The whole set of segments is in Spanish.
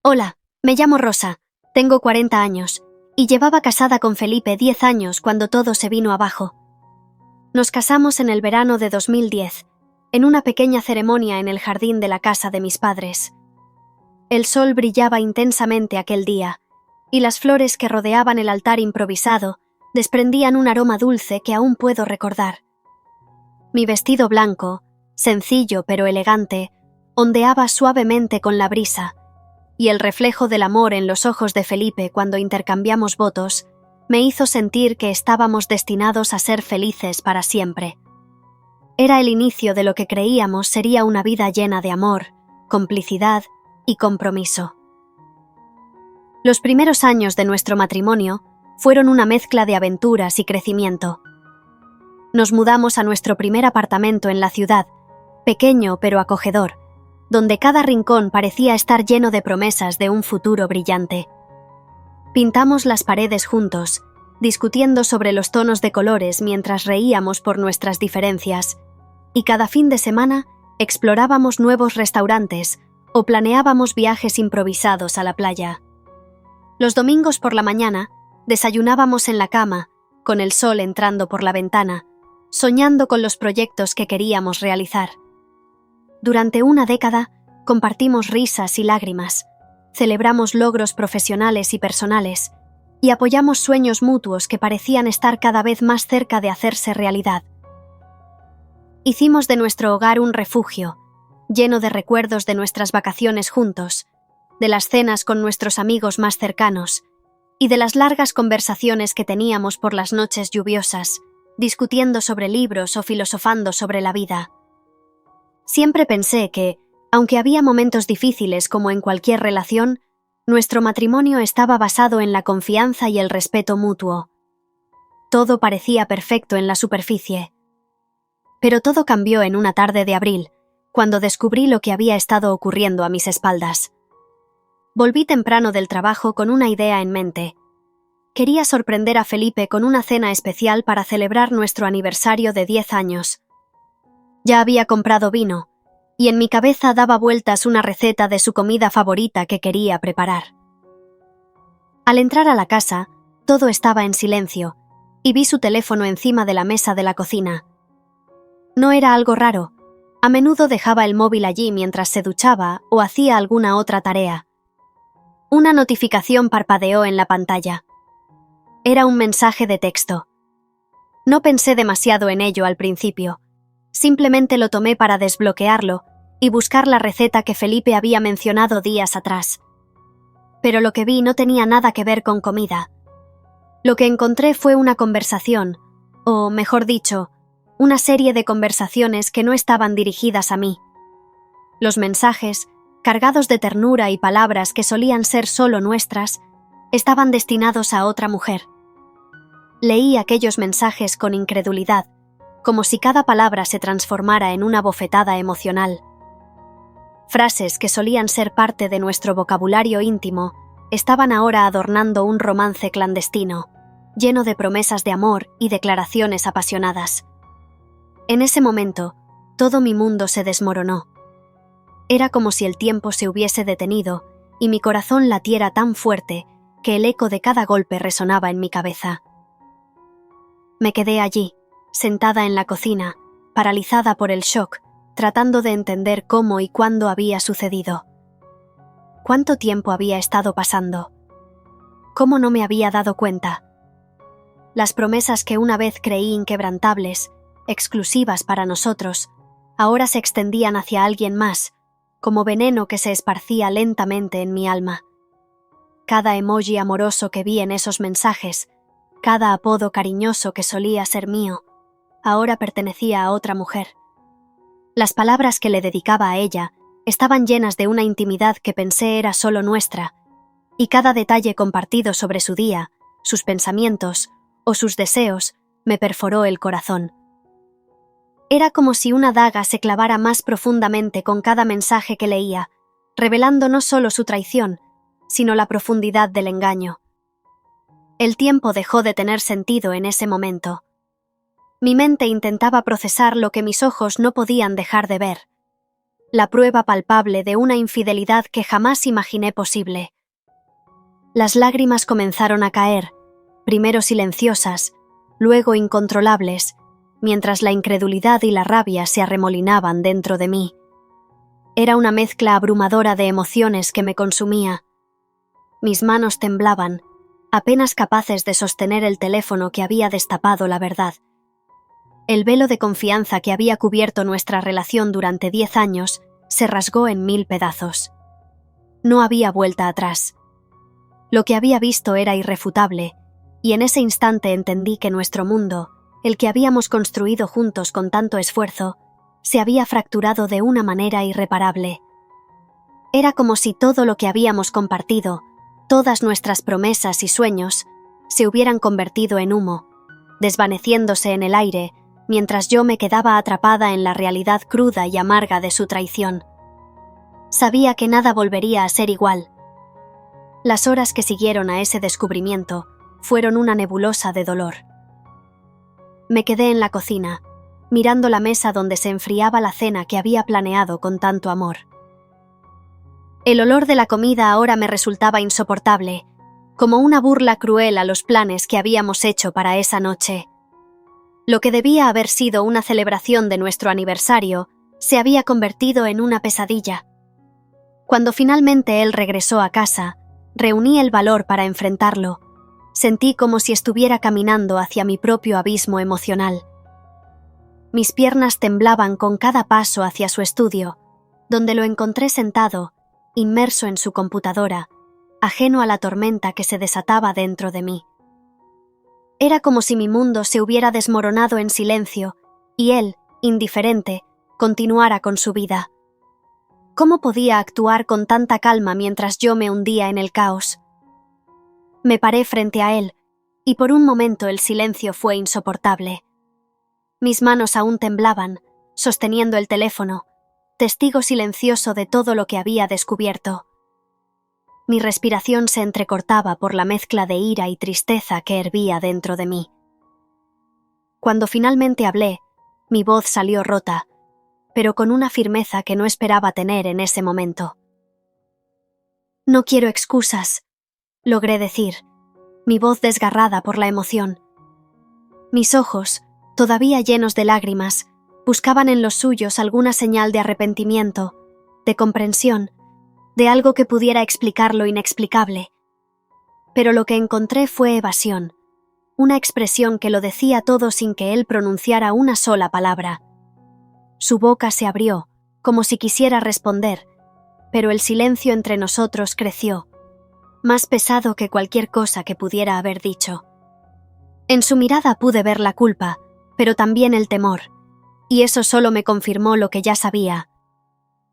Hola, me llamo Rosa, tengo 40 años, y llevaba casada con Felipe 10 años cuando todo se vino abajo. Nos casamos en el verano de 2010, en una pequeña ceremonia en el jardín de la casa de mis padres. El sol brillaba intensamente aquel día, y las flores que rodeaban el altar improvisado desprendían un aroma dulce que aún puedo recordar. Mi vestido blanco, sencillo pero elegante, ondeaba suavemente con la brisa, y el reflejo del amor en los ojos de Felipe cuando intercambiamos votos me hizo sentir que estábamos destinados a ser felices para siempre. Era el inicio de lo que creíamos sería una vida llena de amor, complicidad y compromiso. Los primeros años de nuestro matrimonio fueron una mezcla de aventuras y crecimiento. Nos mudamos a nuestro primer apartamento en la ciudad, pequeño pero acogedor, donde cada rincón parecía estar lleno de promesas de un futuro brillante. Pintamos las paredes juntos, discutiendo sobre los tonos de colores mientras reíamos por nuestras diferencias, y cada fin de semana explorábamos nuevos restaurantes o planeábamos viajes improvisados a la playa. Los domingos por la mañana desayunábamos en la cama, con el sol entrando por la ventana, soñando con los proyectos que queríamos realizar. Durante una década compartimos risas y lágrimas, celebramos logros profesionales y personales y apoyamos sueños mutuos que parecían estar cada vez más cerca de hacerse realidad. Hicimos de nuestro hogar un refugio, lleno de recuerdos de nuestras vacaciones juntos, de las cenas con nuestros amigos más cercanos y de las largas conversaciones que teníamos por las noches lluviosas, discutiendo sobre libros o filosofando sobre la vida. Siempre pensé que, aunque había momentos difíciles como en cualquier relación, nuestro matrimonio estaba basado en la confianza y el respeto mutuo. Todo parecía perfecto en la superficie. Pero todo cambió en una tarde de abril, cuando descubrí lo que había estado ocurriendo a mis espaldas. Volví temprano del trabajo con una idea en mente. Quería sorprender a Felipe con una cena especial para celebrar nuestro aniversario de 10 años. Ya había comprado vino, y en mi cabeza daba vueltas una receta de su comida favorita que quería preparar. Al entrar a la casa, todo estaba en silencio, y vi su teléfono encima de la mesa de la cocina. No era algo raro. A menudo dejaba el móvil allí mientras se duchaba o hacía alguna otra tarea. Una notificación parpadeó en la pantalla. Era un mensaje de texto. No pensé demasiado en ello al principio. Simplemente lo tomé para desbloquearlo y buscar la receta que Felipe había mencionado días atrás. Pero lo que vi no tenía nada que ver con comida. Lo que encontré fue una conversación, o mejor dicho, una serie de conversaciones que no estaban dirigidas a mí. Los mensajes, cargados de ternura y palabras que solían ser solo nuestras, estaban destinados a otra mujer. Leí aquellos mensajes con incredulidad, como si cada palabra se transformara en una bofetada emocional. Frases que solían ser parte de nuestro vocabulario íntimo estaban ahora adornando un romance clandestino, lleno de promesas de amor y declaraciones apasionadas. En ese momento, todo mi mundo se desmoronó. Era como si el tiempo se hubiese detenido y mi corazón latiera tan fuerte que el eco de cada golpe resonaba en mi cabeza. Me quedé allí, sentada en la cocina, paralizada por el shock, tratando de entender cómo y cuándo había sucedido. ¿Cuánto tiempo había estado pasando? ¿Cómo no me había dado cuenta? Las promesas que una vez creí inquebrantables, exclusivas para nosotros, ahora se extendían hacia alguien más, como veneno que se esparcía lentamente en mi alma. Cada emoji amoroso que vi en esos mensajes, cada apodo cariñoso que solía ser mío, ahora pertenecía a otra mujer. Las palabras que le dedicaba a ella estaban llenas de una intimidad que pensé era solo nuestra, y cada detalle compartido sobre su día, sus pensamientos o sus deseos me perforó el corazón. Era como si una daga se clavara más profundamente con cada mensaje que leía, revelando no solo su traición, sino la profundidad del engaño. El tiempo dejó de tener sentido en ese momento. Mi mente intentaba procesar lo que mis ojos no podían dejar de ver. la prueba palpable de una infidelidad que jamás imaginé posible. Las lágrimas comenzaron a caer, primero silenciosas, luego incontrolables, mientras la incredulidad y la rabia se arremolinaban dentro de mí. Era una mezcla abrumadora de emociones que me consumía. Mis manos temblaban, apenas capaces de sostener el teléfono que había destapado la verdad. El velo de confianza que había cubierto nuestra relación durante 10 años se rasgó en 1000 pedazos. No había vuelta atrás. Lo que había visto era irrefutable, y en ese instante entendí que nuestro mundo, el que habíamos construido juntos con tanto esfuerzo, se había fracturado de una manera irreparable. Era como si todo lo que habíamos compartido, todas nuestras promesas y sueños, se hubieran convertido en humo, desvaneciéndose en el aire, mientras yo me quedaba atrapada en la realidad cruda y amarga de su traición. Sabía que nada volvería a ser igual. Las horas que siguieron a ese descubrimiento fueron una nebulosa de dolor. Me quedé en la cocina, mirando la mesa donde se enfriaba la cena que había planeado con tanto amor. El olor de la comida ahora me resultaba insoportable, como una burla cruel a los planes que habíamos hecho para esa noche. Lo que debía haber sido una celebración de nuestro aniversario se había convertido en una pesadilla. Cuando finalmente él regresó a casa, reuní el valor para enfrentarlo. Sentí como si estuviera caminando hacia mi propio abismo emocional. Mis piernas temblaban con cada paso hacia su estudio, donde lo encontré sentado, inmerso en su computadora, ajeno a la tormenta que se desataba dentro de mí. Era como si mi mundo se hubiera desmoronado en silencio y él, indiferente, continuara con su vida. ¿Cómo podía actuar con tanta calma mientras yo me hundía en el caos? Me paré frente a él, y por un momento el silencio fue insoportable. Mis manos aún temblaban, sosteniendo el teléfono, testigo silencioso de todo lo que había descubierto. Mi respiración se entrecortaba por la mezcla de ira y tristeza que hervía dentro de mí. Cuando finalmente hablé, mi voz salió rota, pero con una firmeza que no esperaba tener en ese momento. «No quiero excusas», logré decir, mi voz desgarrada por la emoción. Mis ojos, todavía llenos de lágrimas, buscaban en los suyos alguna señal de arrepentimiento, de comprensión, de algo que pudiera explicar lo inexplicable. Pero lo que encontré fue evasión, una expresión que lo decía todo sin que él pronunciara una sola palabra. Su boca se abrió, como si quisiera responder, pero el silencio entre nosotros creció, más pesado que cualquier cosa que pudiera haber dicho. En su mirada pude ver la culpa, pero también el temor, y eso solo me confirmó lo que ya sabía.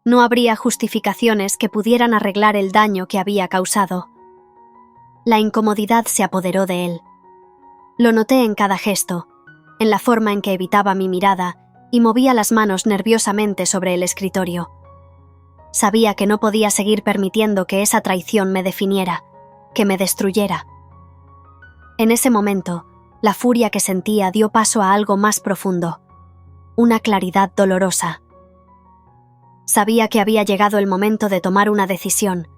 No habría justificaciones que pudieran arreglar el daño que había causado. La incomodidad se apoderó de él. Lo noté en cada gesto, en la forma en que evitaba mi mirada y movía las manos nerviosamente sobre el escritorio. Sabía que no podía seguir permitiendo que esa traición me definiera, que me destruyera. En ese momento, la furia que sentía dio paso a algo más profundo, una claridad dolorosa. Sabía que había llegado el momento de tomar una decisión,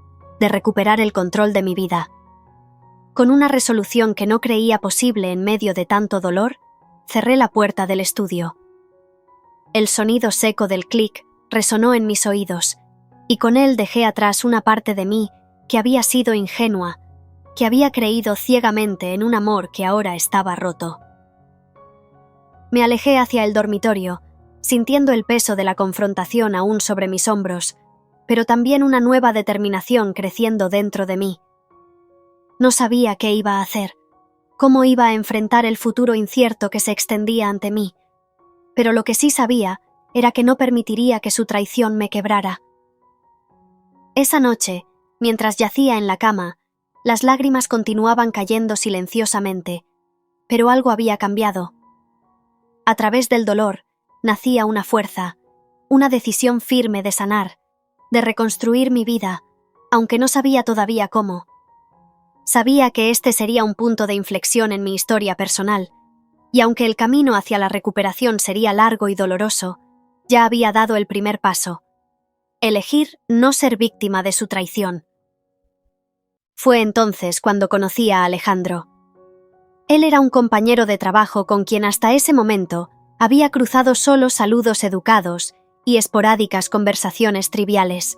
de recuperar el control de mi vida. Con una resolución que no creía posible en medio de tanto dolor, cerré la puerta del estudio. El sonido seco del clic resonó en mis oídos, y con él dejé atrás una parte de mí que había sido ingenua, que había creído ciegamente en un amor que ahora estaba roto. Me alejé hacia el dormitorio, sintiendo el peso de la confrontación aún sobre mis hombros, pero también una nueva determinación creciendo dentro de mí. No sabía qué iba a hacer, cómo iba a enfrentar el futuro incierto que se extendía ante mí, pero lo que sí sabía era que no permitiría que su traición me quebrara. Esa noche, mientras yacía en la cama, las lágrimas continuaban cayendo silenciosamente, pero algo había cambiado. A través del dolor, nacía una fuerza, una decisión firme de sanar, de reconstruir mi vida, aunque no sabía todavía cómo. Sabía que este sería un punto de inflexión en mi historia personal, y aunque el camino hacia la recuperación sería largo y doloroso, ya había dado el primer paso, elegir no ser víctima de su traición. Fue entonces cuando conocí a Alejandro. Él era un compañero de trabajo con quien hasta ese momento había cruzado solo saludos educados y esporádicas conversaciones triviales.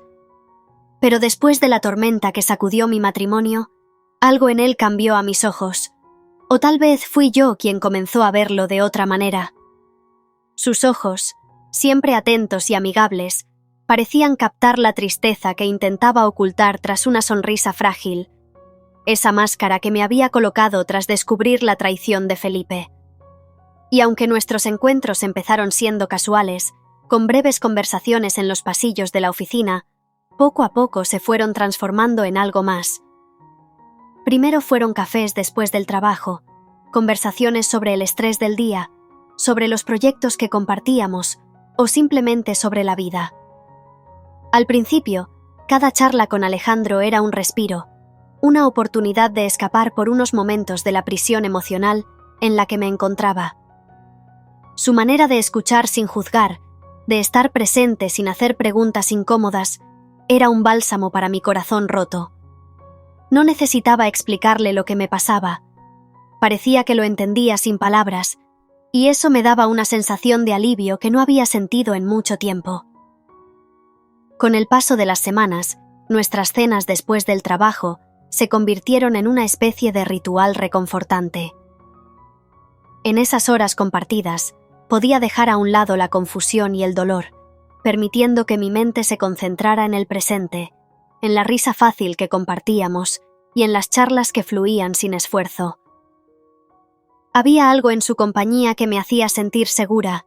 Pero después de la tormenta que sacudió mi matrimonio, algo en él cambió a mis ojos, o tal vez fui yo quien comenzó a verlo de otra manera. Sus ojos, siempre atentos y amigables, parecían captar la tristeza que intentaba ocultar tras una sonrisa frágil, esa máscara que me había colocado tras descubrir la traición de Felipe. Y aunque nuestros encuentros empezaron siendo casuales, con breves conversaciones en los pasillos de la oficina, poco a poco se fueron transformando en algo más. Primero fueron cafés después del trabajo, conversaciones sobre el estrés del día, sobre los proyectos que compartíamos o simplemente sobre la vida. Al principio, cada charla con Alejandro era un respiro, una oportunidad de escapar por unos momentos de la prisión emocional en la que me encontraba. Su manera de escuchar sin juzgar, de estar presente sin hacer preguntas incómodas, era un bálsamo para mi corazón roto. No necesitaba explicarle lo que me pasaba. Parecía que lo entendía sin palabras, y eso me daba una sensación de alivio que no había sentido en mucho tiempo. Con el paso de las semanas, nuestras cenas después del trabajo se convirtieron en una especie de ritual reconfortante. En esas horas compartidas, podía dejar a un lado la confusión y el dolor, permitiendo que mi mente se concentrara en el presente, en la risa fácil que compartíamos y en las charlas que fluían sin esfuerzo. Había algo en su compañía que me hacía sentir segura,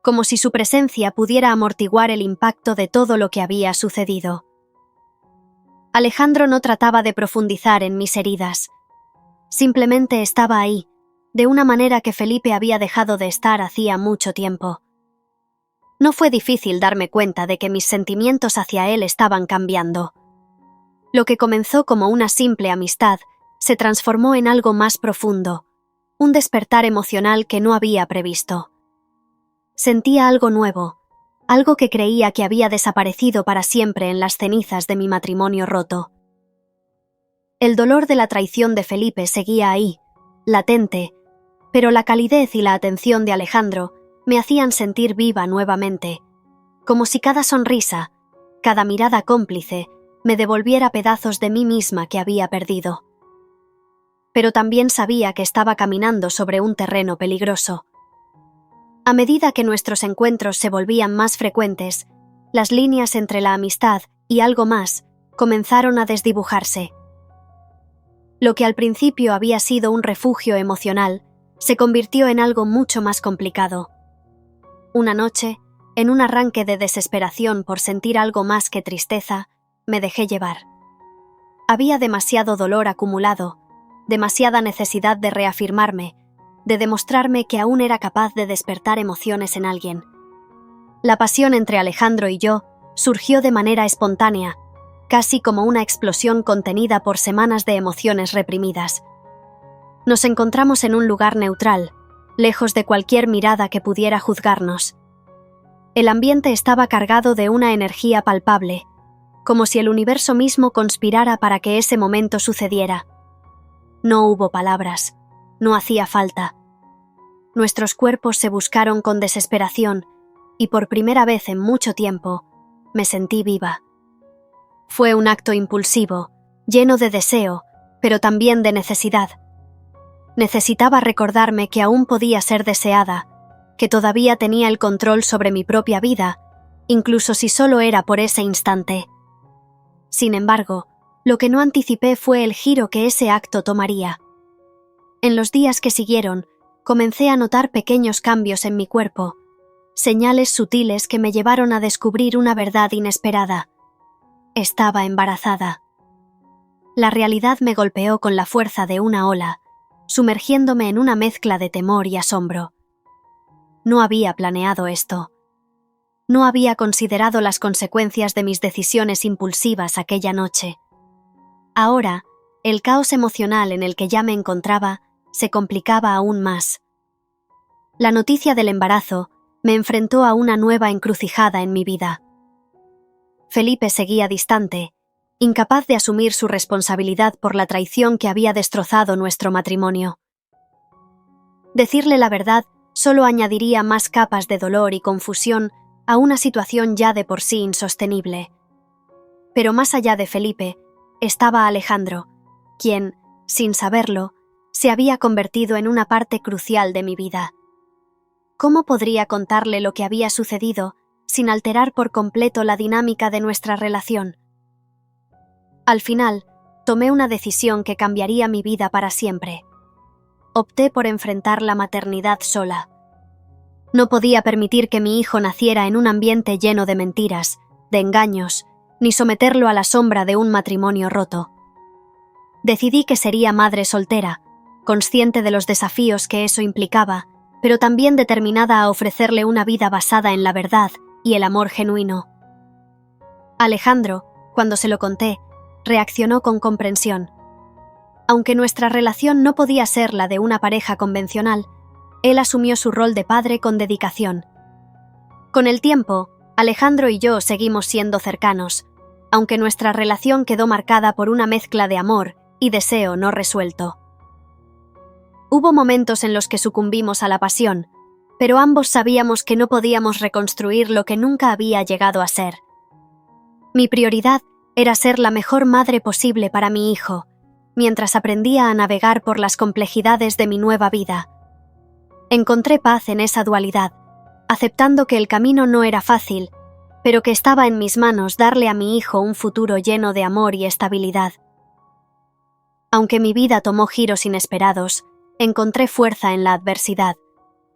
como si su presencia pudiera amortiguar el impacto de todo lo que había sucedido. Alejandro no trataba de profundizar en mis heridas. Simplemente estaba ahí, de una manera que Felipe había dejado de estar hacía mucho tiempo. No fue difícil darme cuenta de que mis sentimientos hacia él estaban cambiando. Lo que comenzó como una simple amistad se transformó en algo más profundo, un despertar emocional que no había previsto. Sentía algo nuevo, algo que creía que había desaparecido para siempre en las cenizas de mi matrimonio roto. El dolor de la traición de Felipe seguía ahí, latente, pero la calidez y la atención de Alejandro me hacían sentir viva nuevamente, como si cada sonrisa, cada mirada cómplice, me devolviera pedazos de mí misma que había perdido. Pero también sabía que estaba caminando sobre un terreno peligroso. A medida que nuestros encuentros se volvían más frecuentes, las líneas entre la amistad y algo más comenzaron a desdibujarse. Lo que al principio había sido un refugio emocional se convirtió en algo mucho más complicado. Una noche, en un arranque de desesperación por sentir algo más que tristeza, me dejé llevar. Había demasiado dolor acumulado, demasiada necesidad de reafirmarme, de demostrarme que aún era capaz de despertar emociones en alguien. La pasión entre Alejandro y yo surgió de manera espontánea, casi como una explosión contenida por semanas de emociones reprimidas. Nos encontramos en un lugar neutral, lejos de cualquier mirada que pudiera juzgarnos. El ambiente estaba cargado de una energía palpable, como si el universo mismo conspirara para que ese momento sucediera. No hubo palabras, no hacía falta. Nuestros cuerpos se buscaron con desesperación y por primera vez en mucho tiempo me sentí viva. Fue un acto impulsivo, lleno de deseo, pero también de necesidad. Necesitaba recordarme que aún podía ser deseada, que todavía tenía el control sobre mi propia vida, incluso si solo era por ese instante. Sin embargo, lo que no anticipé fue el giro que ese acto tomaría. En los días que siguieron, comencé a notar pequeños cambios en mi cuerpo, señales sutiles que me llevaron a descubrir una verdad inesperada. Estaba embarazada. La realidad me golpeó con la fuerza de una ola, sumergiéndome en una mezcla de temor y asombro. No había planeado esto. No había considerado las consecuencias de mis decisiones impulsivas aquella noche. Ahora, el caos emocional en el que ya me encontraba se complicaba aún más. La noticia del embarazo me enfrentó a una nueva encrucijada en mi vida. Felipe seguía distante, incapaz de asumir su responsabilidad por la traición que había destrozado nuestro matrimonio. Decirle la verdad solo añadiría más capas de dolor y confusión a una situación ya de por sí insostenible. Pero más allá de Felipe, estaba Alejandro, quien, sin saberlo, se había convertido en una parte crucial de mi vida. ¿Cómo podría contarle lo que había sucedido sin alterar por completo la dinámica de nuestra relación? Al final, tomé una decisión que cambiaría mi vida para siempre. Opté por enfrentar la maternidad sola. No podía permitir que mi hijo naciera en un ambiente lleno de mentiras, de engaños, ni someterlo a la sombra de un matrimonio roto. Decidí que sería madre soltera, consciente de los desafíos que eso implicaba, pero también determinada a ofrecerle una vida basada en la verdad y el amor genuino. Alejandro, cuando se lo conté, reaccionó con comprensión. Aunque nuestra relación no podía ser la de una pareja convencional, él asumió su rol de padre con dedicación. Con el tiempo, Alejandro y yo seguimos siendo cercanos, aunque nuestra relación quedó marcada por una mezcla de amor y deseo no resuelto. Hubo momentos en los que sucumbimos a la pasión, pero ambos sabíamos que no podíamos reconstruir lo que nunca había llegado a ser. Mi prioridad era ser la mejor madre posible para mi hijo, mientras aprendía a navegar por las complejidades de mi nueva vida. Encontré paz en esa dualidad, aceptando que el camino no era fácil, pero que estaba en mis manos darle a mi hijo un futuro lleno de amor y estabilidad. Aunque mi vida tomó giros inesperados, encontré fuerza en la adversidad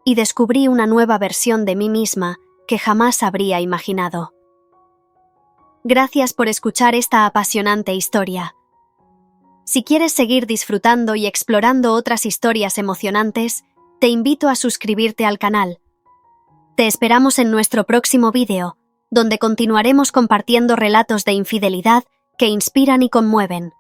y descubrí una nueva versión de mí misma que jamás habría imaginado. Gracias por escuchar esta apasionante historia. Si quieres seguir disfrutando y explorando otras historias emocionantes, te invito a suscribirte al canal. Te esperamos en nuestro próximo vídeo, donde continuaremos compartiendo relatos de infidelidad que inspiran y conmueven.